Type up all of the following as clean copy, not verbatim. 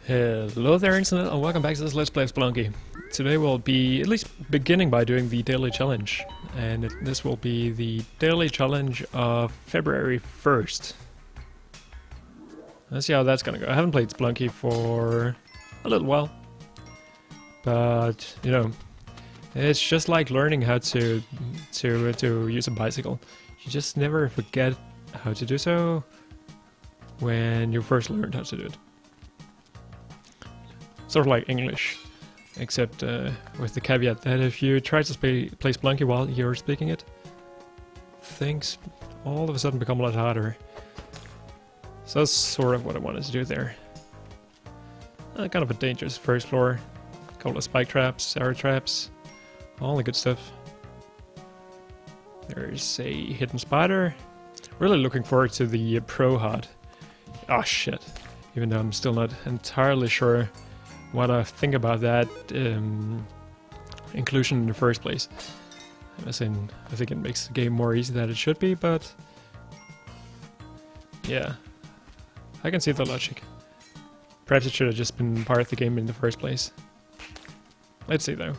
Hello there internet and welcome back to this Let's Play Spelunky. Today we'll be at least beginning by doing the daily challenge, and this will be the daily challenge of February 1st. Let's see how that's gonna go. I haven't played Spelunky for a little while, but you know, it's just like learning how to use a bicycle. You just never forget how to do so when you first learned how to do it. Sort of like English, except with the caveat that if you try to play Spelunky while you're speaking it, things all of a sudden become a lot harder. So that's sort of what I wanted to do there. Kind of a dangerous first floor, a couple of spike traps, arrow traps, all the good stuff. There's a hidden spider. Really looking forward to the pro HUD. Oh shit, even though I'm still not entirely sure what I think about that inclusion in the first place. As in, I think it makes the game more easy than it should be, but yeah, I can see the logic. Perhaps it should have just been part of the game in the first place. Let's see though.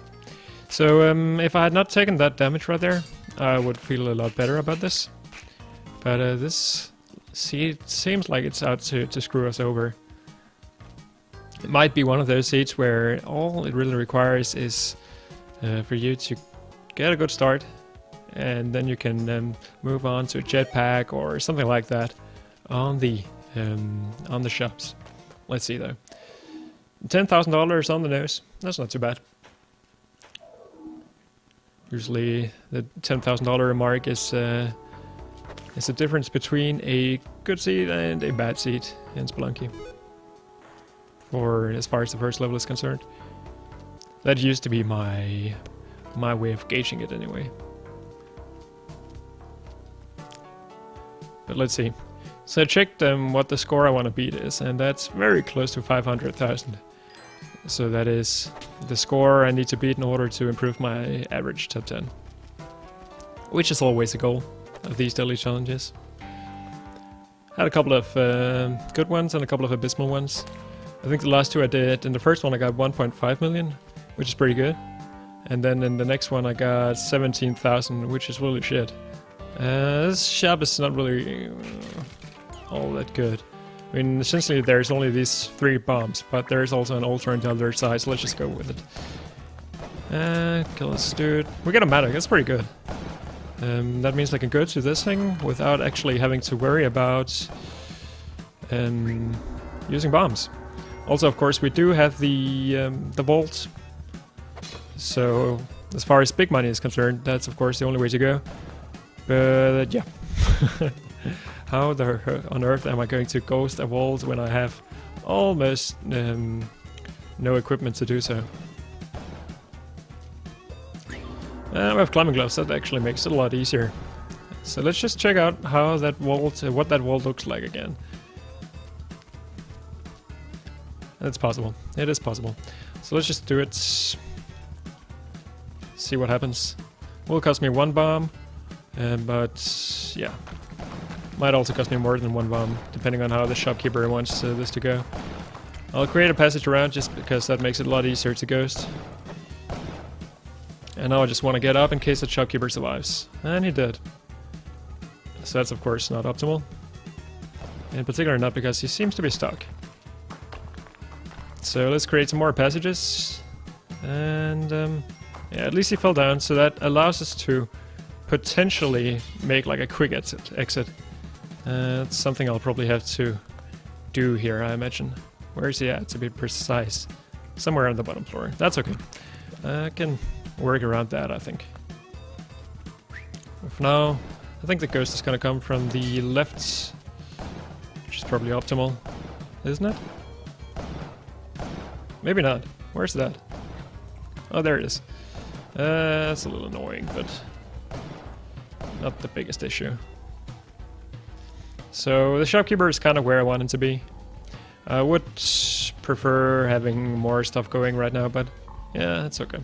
So if I had not taken that damage right there, I would feel a lot better about this. But this seems like it's out to screw us over. It might be one of those seats where all it really requires is for you to get a good start, and then you can move on to a jetpack or something like that on the shops. Let's see though. $10,000 on the nose. That's not too bad. Usually the $10,000 mark is the difference between a good seat and a bad seat in Spelunky. Or as far as the first level is concerned. That used to be my way of gauging it anyway. But let's see. So I checked what the score I want to beat is, and that's very close to 500,000. So that is the score I need to beat in order to improve my average top 10. Which is always the goal of these daily challenges. Had a couple of good ones and a couple of abysmal ones. I think the last two I did, in the first one I got 1.5 million, which is pretty good. And then in the next one I got 17,000, which is really shit. This shop is not really all that good. I mean, essentially there's only these 3 bombs, but there's also an ultra on the other side, so let's just go with it. Kill this dude. We got a medic, that's pretty good. That means I can go to this thing without actually having to worry about using bombs. Also, of course, we do have the vault. So, as far as big money is concerned, that's of course the only way to go. But yeah, how on earth am I going to ghost a vault when I have almost no equipment to do so? We have climbing gloves. That actually makes it a lot easier. So let's just check out how that vault, what that vault looks like again. It's possible. It is possible. So let's just do it. See what happens. Will cost me 1 bomb, but yeah, might also cost me more than 1 bomb, depending on how the shopkeeper wants this to go. I'll create a passage around just because that makes it a lot easier to ghost. And now I just want to get up in case the shopkeeper survives, and he did. So that's of course not optimal. In particular, not because he seems to be stuck. So let's create some more passages, and yeah, at least he fell down, so that allows us to potentially make like a quick exit. That's something I'll probably have to do here, I imagine. Where is he at, to be precise? Somewhere on the bottom floor. That's okay. I can work around that, I think. For now, I think the ghost is gonna come from the left, which is probably optimal, isn't it? Maybe not. Where's that? Oh, there it is. That's a little annoying, but not the biggest issue. So the shopkeeper is kind of where I want him to be. I would prefer having more stuff going right now, but yeah, it's okay.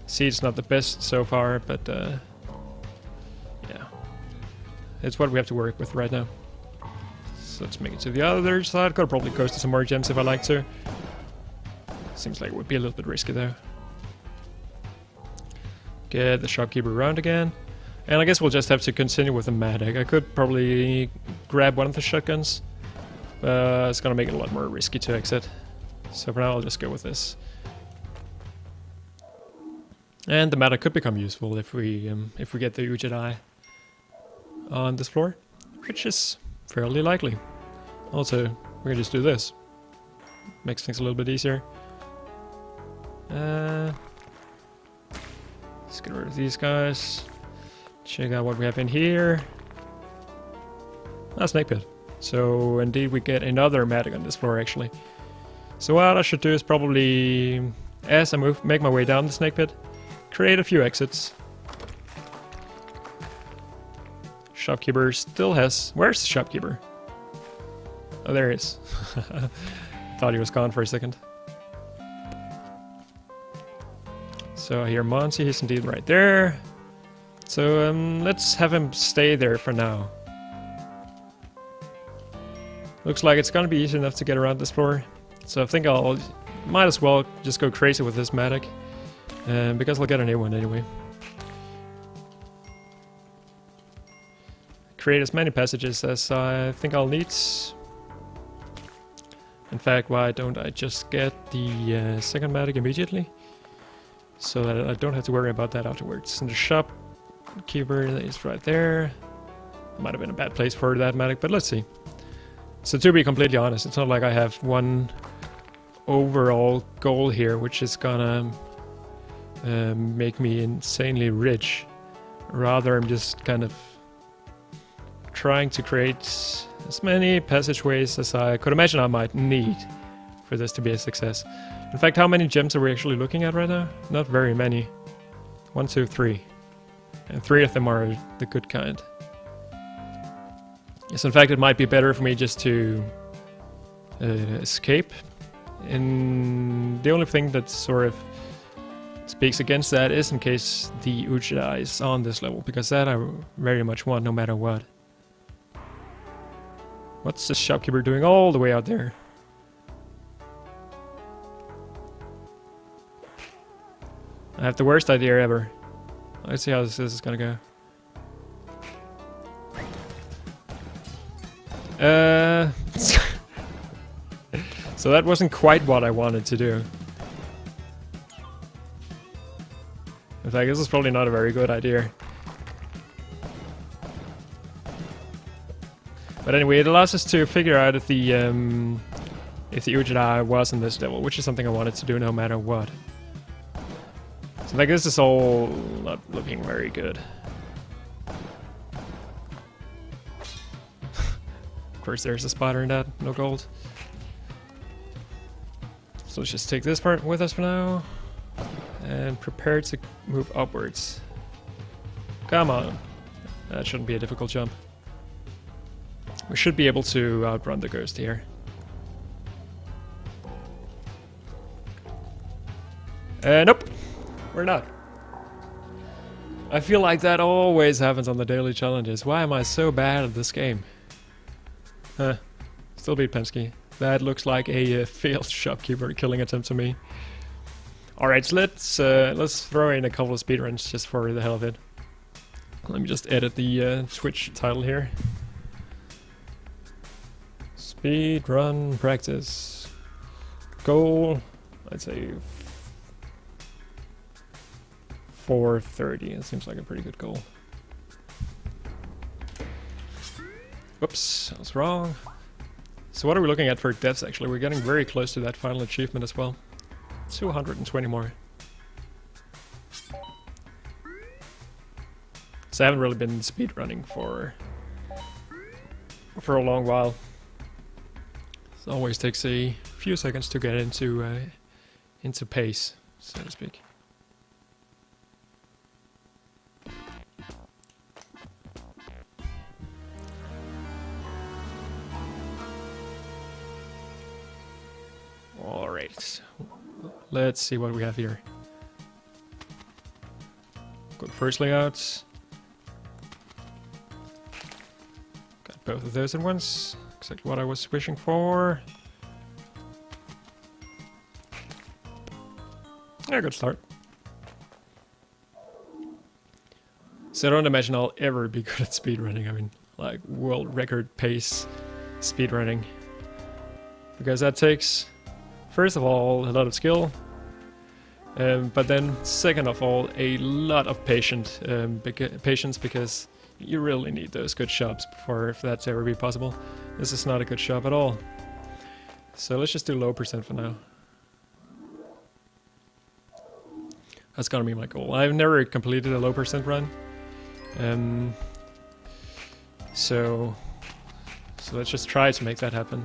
See, it's not the best so far, but yeah, it's what we have to work with right now. So let's make it to the other side. Could probably coast to some more gems if I like to. Seems like it would be a little bit risky though. Get the shopkeeper around again. And I guess we'll just have to continue with the medic. I could probably grab one of the shotguns. It's gonna make it a lot more risky to exit. So for now I'll just go with this. And the medic could become useful if we get the Ujedi on this floor, which is fairly likely. Also, we can just do this. Makes things a little bit easier. Let's get rid of these guys. Check out what we have in here. Snake pit. So indeed we get another medic on this floor actually. So what I should do is probably, as I make my way down the snake pit, create a few exits. Shopkeeper still has... Where's the shopkeeper? Oh, there he is. Thought he was gone for a second. So I hear Monty, he's indeed right there. So let's have him stay there for now. Looks like it's gonna be easy enough to get around this floor. So I think might as well just go crazy with this medic. Because I'll get a new one anyway. Create as many passages as I think I'll need. In fact, why don't I just get the second medic immediately? So that I don't have to worry about that afterwards. And the shopkeeper is right there. Might have been a bad place for that medic, but let's see. So to be completely honest, it's not like I have one overall goal here, which is gonna make me insanely rich. Rather, I'm just kind of trying to create as many passageways as I could imagine I might need for this to be a success. In fact, how many gems are we actually looking at right now? Not very many. 1, 2, 3. And 3 of them are the good kind. Yes, in fact, it might be better for me just to escape. And the only thing that sort of speaks against that is in case the Ujedi is on this level, because that I very much want no matter what. What's the shopkeeper doing all the way out there? I have the worst idea ever. Let's see how this is gonna go. So that wasn't quite what I wanted to do. In fact, this is probably not a very good idea. But anyway, it allows us to figure out if the Ujedi was in this level, which is something I wanted to do no matter what. So like this is all not looking very good. Of course there's a spider in that, no gold. So let's just take this part with us for now. And prepare to move upwards. Come on. That shouldn't be a difficult jump. We should be able to outrun the ghost here. Nope. We're not. I feel like that always happens on the daily challenges. Why am I so bad at this game? Huh. Still beat Pensky. That looks like a failed shopkeeper killing attempt to me. Alright, so let's throw in a couple of speedruns just for the hell of it. Let me just edit the Twitch title here. Speedrun practice. Goal, I'd say 4:30. It seems like a pretty good goal. Whoops, I was wrong. So what are we looking at for deaths actually? We're getting very close to that final achievement as well. 220 more. So I haven't really been speedrunning for a long while. It always takes a few seconds to get into pace, so to speak. Alright, let's see what we have here. Good first layouts. Got both of those at once. exactly what I was wishing for. Yeah, good start. So I don't imagine I'll ever be good at speedrunning. I mean, like world record pace speedrunning. Because that takes, first of all, a lot of skill. But then, second of all, a lot of patience, because you really need those good shots for if that's ever be possible. This is not a good shot at all. So let's just do low percent for now. That's gonna be my goal. I've never completed a low percent run. So let's just try to make that happen.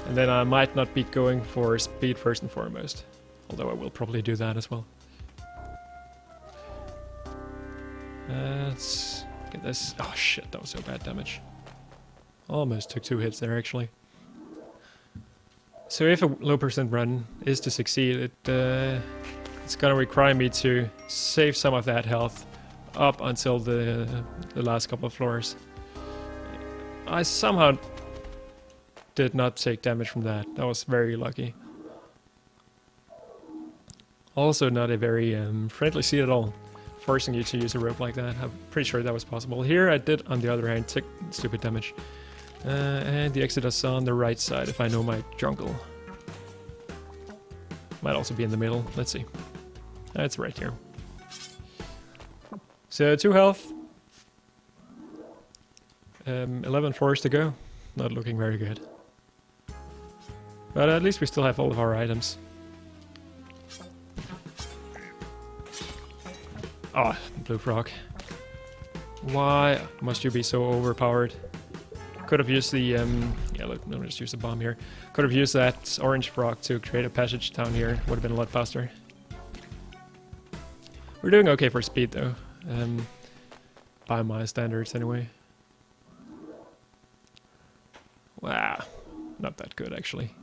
And then I might not be going for speed first and foremost. Although I will probably do that as well. Let's get this. Oh shit, that was so bad damage. Almost took 2 hits there actually. So if a low percent run is to succeed, it's gonna require me to save some of that health up until the last couple of floors. I somehow did not take damage from that. That was very lucky. Also not a very friendly seat at all, forcing you to use a rope like that. I'm pretty sure that was possible. Here I did, on the other hand, take stupid damage. And the exit is on the right side if I know my jungle. Might also be in the middle, let's see. It's right here. So 2 health. 11 floors to go. Not looking very good. But at least we still have all of our items. Oh, blue frog. Why must you be so overpowered? Could have used the, yeah, let me just use the bomb here. Could have used that orange frog to create a passage down here. Would have been a lot faster. We're doing okay for speed though. By my standards anyway. Wow, not that good actually.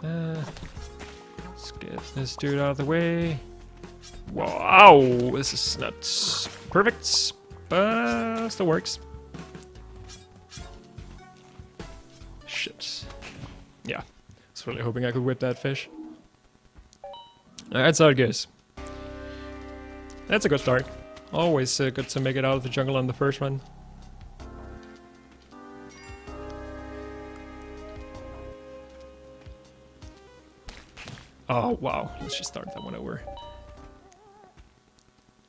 Let's get this dude out of the way. Wow, this is not perfect, but still works. Shit. Yeah, I was really hoping I could whip that fish. That's how it goes. That's a good start. Always good to make it out of the jungle on the first run. Oh wow, let's just start that one over.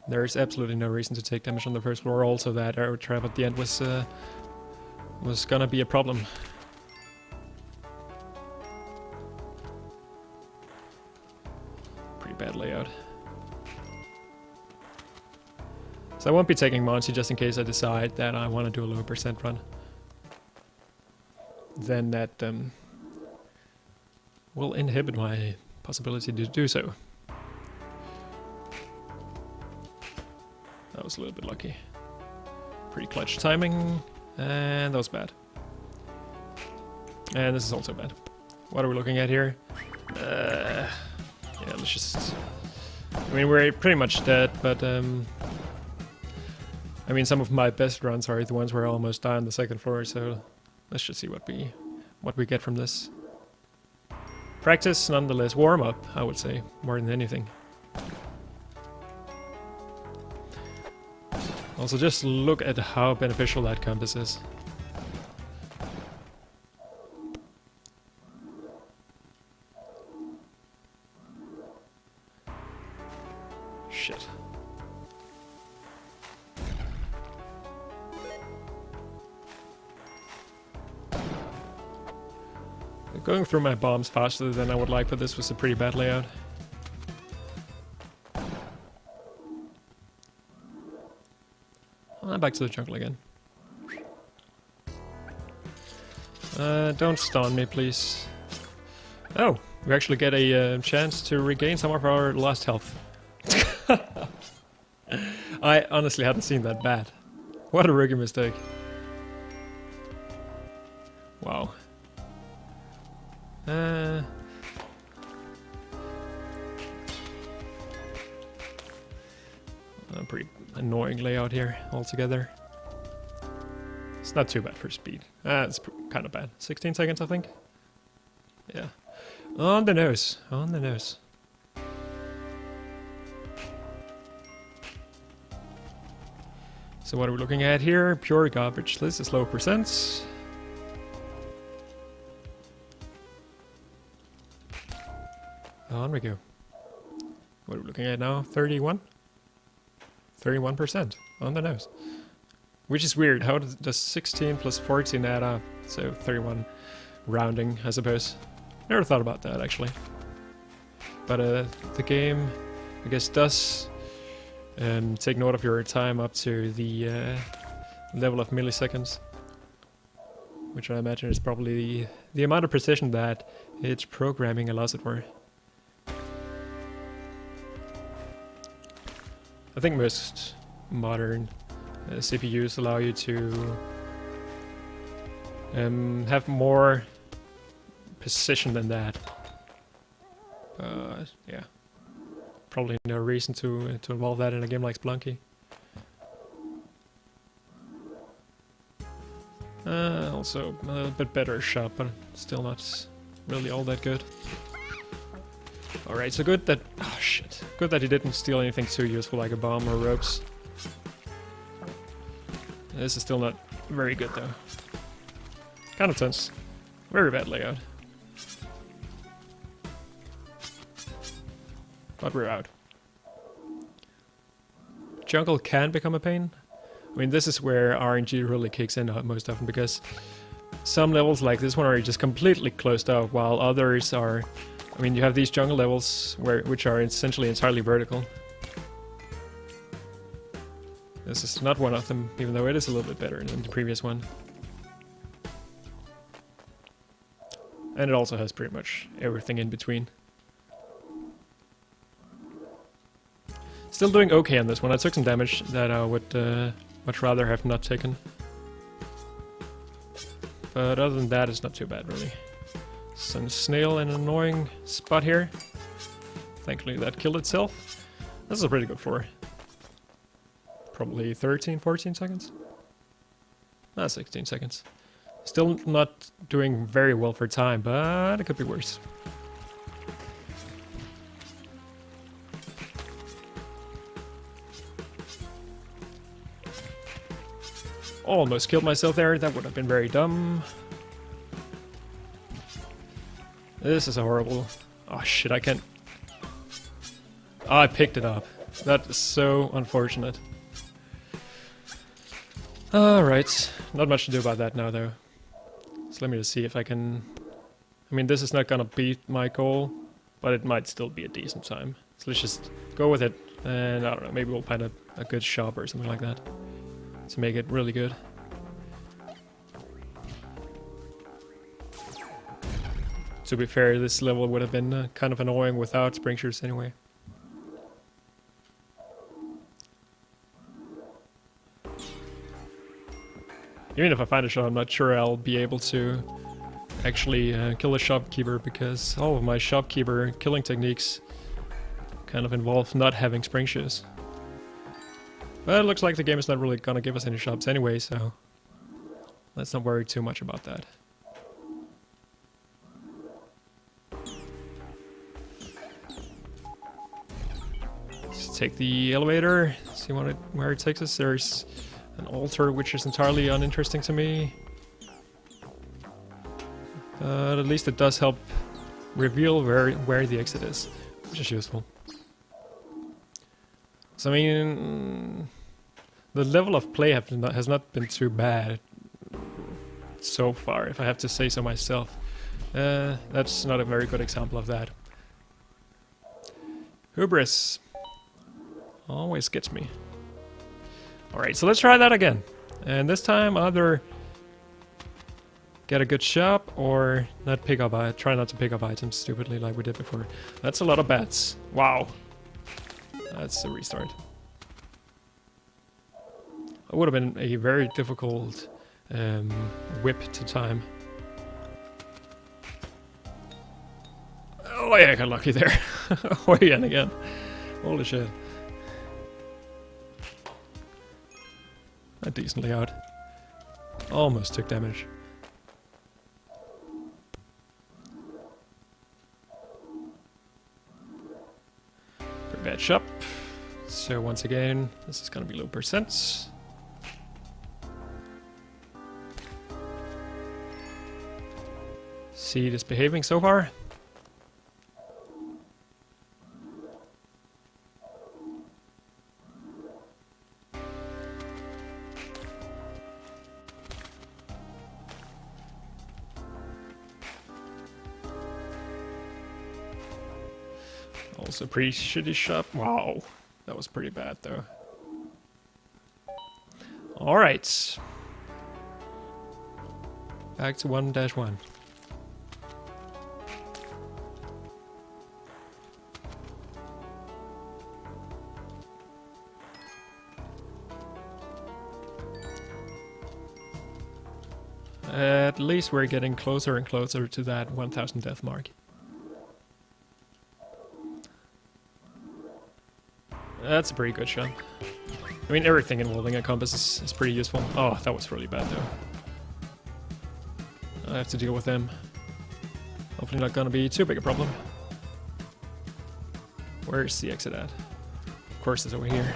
There's absolutely no reason to take damage on the first floor. Also, that arrow trap at the end was gonna be a problem. Pretty bad layout. So I won't be taking Monty just in case I decide that I want to do a low percent run. Then that will inhibit my possibility to do so. That was a little bit lucky. Pretty clutch timing, and that was bad. And this is also bad. What are we looking at here? Yeah, let's just... I mean, we're pretty much dead, but I mean, some of my best runs are the ones where I almost die on the second floor, so let's just see what we get from this. Practice, nonetheless. Warm up, I would say, more than anything. Also, just look at how beneficial that compass is. Shit. Going through my bombs faster than I would like, but this was a pretty bad layout. I'm back to the jungle again. Don't stun me, please. Oh, we actually get a chance to regain some of our lost health. I honestly hadn't seen that bad. What a rookie mistake. Wow. I'm pretty annoying layout here altogether. It's not too bad for speed. It's kind of bad. 16 seconds, I think. Yeah. On the nose. On the nose. So what are we looking at here? Pure garbage. This is low percents. On we go. What are we looking at now? 31? 31% on the nose. Which is weird. How does 16 plus 14 add up? So 31 rounding, I suppose. Never thought about that, actually. But the game, I guess, does take note of your time up to the level of milliseconds. Which I imagine is probably the amount of precision that its programming allows it for. I think most modern CPUs allow you to have more precision than that. Yeah, probably no reason to involve that in a game like Spelunky. Also a little bit better shot, but still not really all that good. Alright, so good that... oh shit. Good that he didn't steal anything too useful like a bomb or ropes. This is still not very good though. Kind of tense. Very bad layout. But we're out. Jungle can become a pain. I mean, this is where RNG really kicks in most often, because some levels like this one are just completely closed off, while others are... I mean, you have these jungle levels which are essentially entirely vertical. This is not one of them, even though it is a little bit better than the previous one. And it also has pretty much everything in between. Still doing okay on this one. I took some damage that I would much rather have not taken. But other than that, it's not too bad, really. Some snail in an annoying spot here. Thankfully that killed itself. This is a pretty good floor. Probably 13, 14 seconds? 16 seconds. Still not doing very well for time, but it could be worse. Almost killed myself there. That would have been very dumb. This is a horrible... oh shit, I can't... oh, I picked it up. That is so unfortunate. Alright, not much to do about that now though. So let me just see if I can... I mean, this is not gonna beat my goal, but it might still be a decent time. So let's just go with it, and I don't know, maybe we'll find a good shop or something like that to make it really good. To be fair, this level would have been kind of annoying without spring shoots anyway. Even if I find a shop, I'm not sure I'll be able to actually kill a shopkeeper, because all of my shopkeeper killing techniques kind of involve not having spring shoes. But it looks like the game is not really gonna give us any shops anyway, so let's not worry too much about that. Let's take the elevator, see where it takes us. There's an altar which is entirely uninteresting to me. But at least it does help reveal where the exit is, which is useful. So I mean, the level of play has not been too bad so far, if I have to say so myself. That's not a very good example of that. Hubris always gets me. Alright, so let's try that again. And this time either get a good shop or try not to pick up items stupidly like we did before. That's a lot of bats. Wow. That's a restart. It would have been a very difficult whip to time. Oh yeah, I got lucky there. Oh yeah, and again. Holy shit. decently out. Almost took damage. Pretty bad shop. So once again, this is gonna be low percents. Seed is behaving so far. Also pretty shitty shop. Wow, that was pretty bad though. Alright. Back to 1-1. At least we're getting closer and closer to that 1000 death mark. That's a pretty good shot. I mean, everything involving a compass is pretty useful. Oh, that was really bad though. I have to deal with them. Hopefully not gonna be too big a problem. Where's the exit at? Of course it's over here.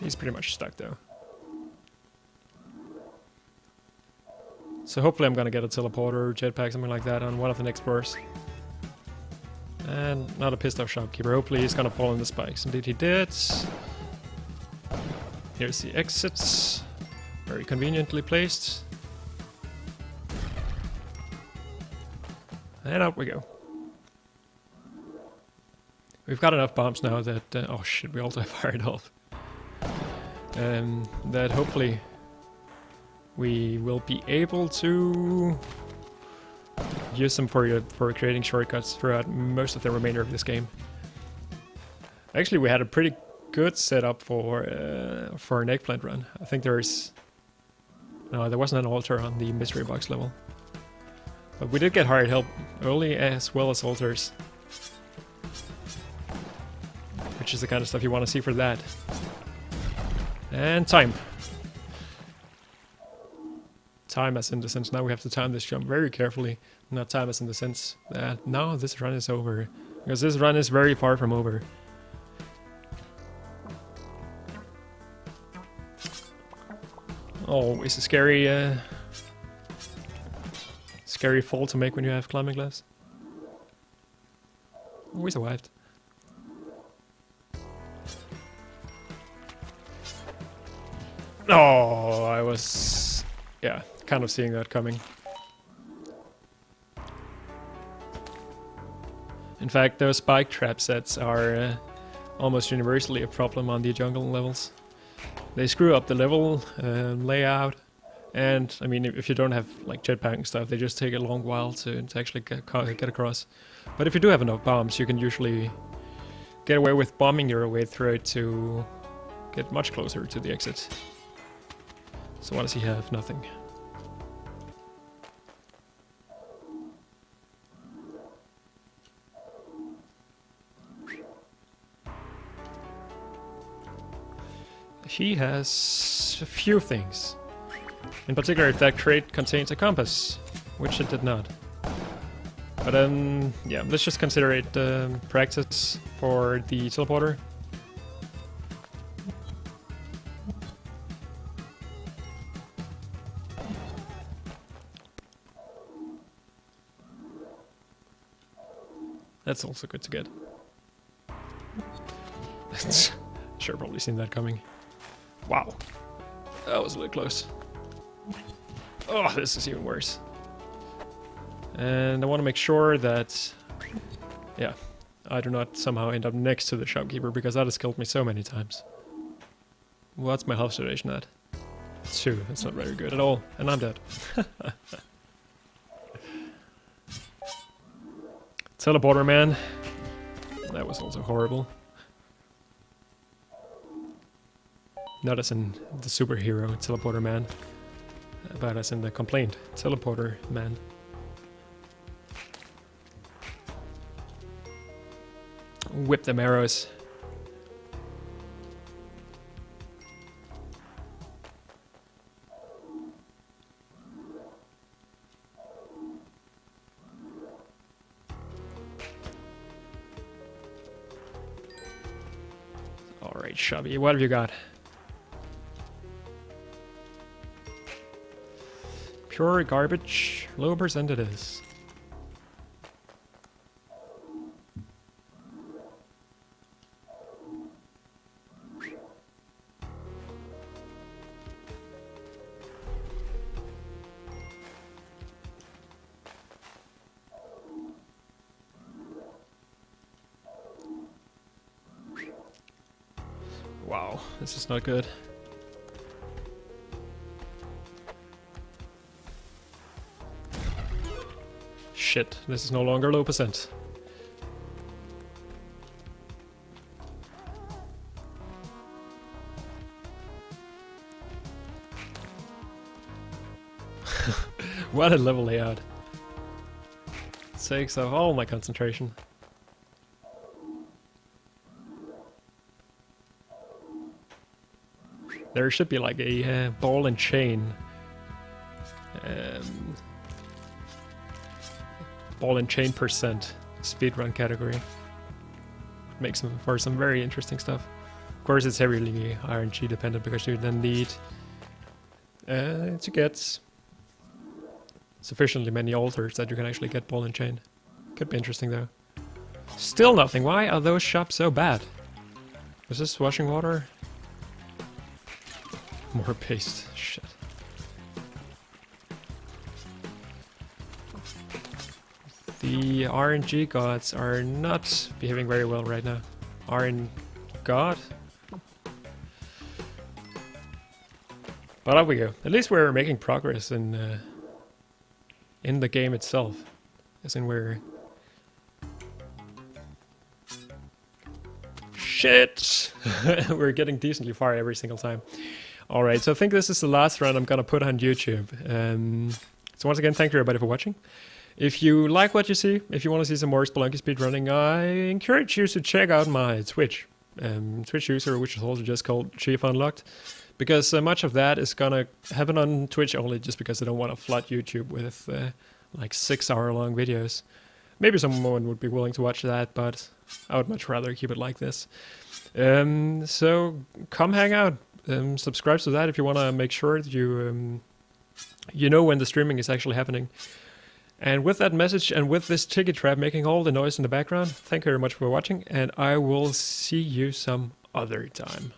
He's pretty much stuck though. So hopefully I'm gonna get a teleporter, jetpack, something like that on one of the next floors. And not a pissed off shopkeeper. Hopefully he's gonna fall in the spikes. Indeed he did. Here's the exits. Very conveniently placed. And out we go. We've got enough bombs now that... oh shit, we also have fired off. That hopefully we will be able to use them for creating shortcuts throughout most of the remainder of this game. Actually, we had a pretty good setup for an eggplant run. I think there's... no, there wasn't an altar on the mystery box level. But we did get hired help early as well as altars. Which is the kind of stuff you want to see for that. And time. Time as in the sense now we have to time this jump very carefully. Not time as in the sense that now this run is over. Because this run is very far from over. Always a scary scary fall to make when you have climbing gloves. We survived. Oh, I was... yeah, kind of seeing that coming. In fact, those spike trap sets are almost universally a problem on the jungle levels. They screw up the level layout, and I mean, if you don't have like jetpack and stuff, they just take a long while to actually get across. But if you do have enough bombs, you can usually get away with bombing your way through it to get much closer to the exit. So what does he have? Nothing. He has a few things. In particular, if that crate contains a compass, which it did not. But yeah, let's just consider it practice for the teleporter. That's also good to get. Sure, probably seen that coming. Wow, that was a little close. Oh, this is even worse. And I want to make sure that, yeah, I do not somehow end up next to the shopkeeper, because that has killed me so many times. What's my health situation at? 2, that's not very good at all, and I'm dead. Teleporter man. That was also horrible. Not as in the superhero teleporter man, but as in the complaint teleporter man. Whip them arrows. Alright, Shabby, what have you got? Pure garbage. Low percent it is. Wow, this is not good. Shit, this is no longer low percent. What a level layout. Takes off all my concentration. There should be like a ball and chain. Ball and chain percent speedrun category. Makes for some very interesting stuff. Of course, it's heavily RNG dependent because you then need to get sufficiently many altars that you can actually get ball and chain. Could be interesting though. Still nothing. Why are those shops so bad? Is this washing water? More paste. Shit. The RNG gods are not behaving very well right now. RN god? But up we go. At least we're making progress in the game itself. As in we're... Shit! We're getting decently far every single time. Alright, so I think this is the last run I'm gonna put on YouTube. So once again, thank you everybody for watching. If you like what you see, if you want to see some more Spelunky speedrunning, I encourage you to check out my Twitch. Twitch user, which is also just called Chief Unlocked. Because much of that is gonna happen on Twitch only just because I don't want to flood YouTube with like 6-hour-long videos. Maybe someone would be willing to watch that, but I would much rather keep it like this. So come hang out. Subscribe to that if you want to make sure that you know when the streaming is actually happening. And with that message and with this ticket trap making all the noise in the background, thank you very much for watching, and I will see you some other time.